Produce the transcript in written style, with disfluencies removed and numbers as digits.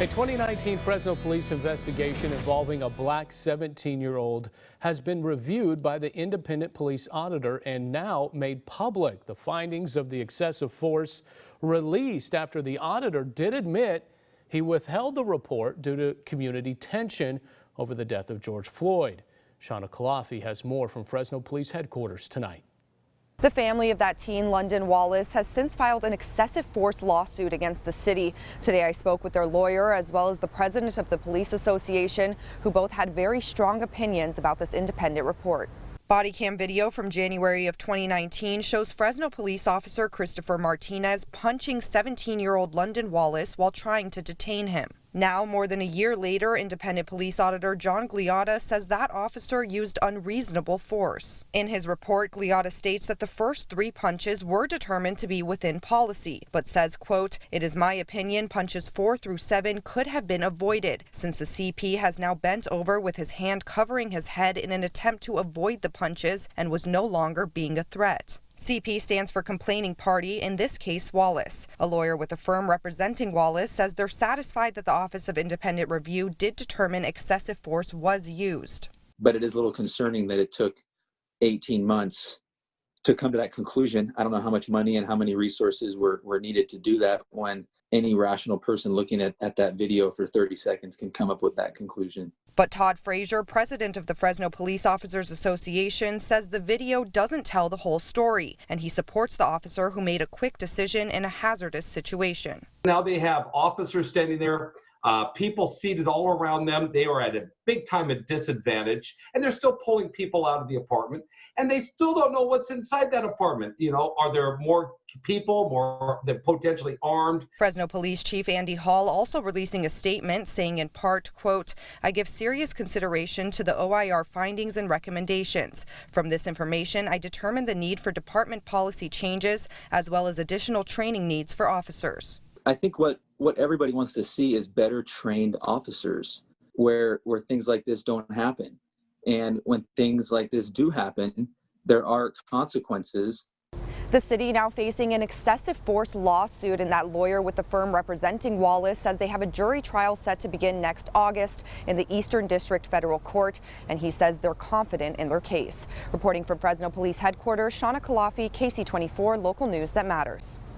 A 2019 Fresno police investigation involving a black 17-year-old has been reviewed by the independent police auditor and now made public. The findings of the excessive force released after the auditor did admit he withheld the report due to community tension over the death of George Floyd. Shauna Kalafi has more from Fresno Police Headquarters tonight. The family of that teen, London Wallace, has since filed an excessive force lawsuit against the city. Today I spoke with their lawyer as well as the president of the police association, who both had very strong opinions about this independent report. Body cam video from January of 2019 shows Fresno police officer Christopher Martinez punching 17-year-old London Wallace while trying to detain him. Now, more than a year later, independent police auditor John Gliotta says that officer used unreasonable force. In his report, Gliotta states that the first 3 punches were determined to be within policy, but says, quote, "It is my opinion punches 4 through 7 could have been avoided, since the CP has now bent over with his hand covering his head in an attempt to avoid the punches and was no longer being a threat." CP stands for complaining party, in this case Wallace. A lawyer with a firm representing Wallace says they're satisfied that the Office of Independent Review did determine excessive force was used. But it is a little concerning that it took 18 months to come to that conclusion. I don't know how much money and how many resources were needed to do that when any rational person looking at that video for 30 seconds can come up with that conclusion. But Todd Frazier, president of the Fresno Police Officers Association, says the video doesn't tell the whole story, and he supports the officer who made a quick decision in a hazardous situation. Now they have officers standing there, people seated all around them. They are at a big time disadvantage, and they're still pulling people out of the apartment, and they still don't know what's inside that apartment. You know, are there more people, more that potentially armed? Fresno Police Chief Andy Hall also releasing a statement saying in part, quote, "I give serious consideration to the OIR findings and recommendations. From this information, I determined the need for department policy changes as well as additional training needs for officers." I think what everybody wants to see is better trained officers where things like this don't happen. And when things like this do happen, there are consequences. The city now facing an excessive force lawsuit, and that lawyer with the firm representing Wallace says they have a jury trial set to begin next August in the Eastern District Federal Court, and he says they're confident in their case. Reporting from Fresno Police Headquarters, Shauna Kalafi, KSEE 24, local news that matters.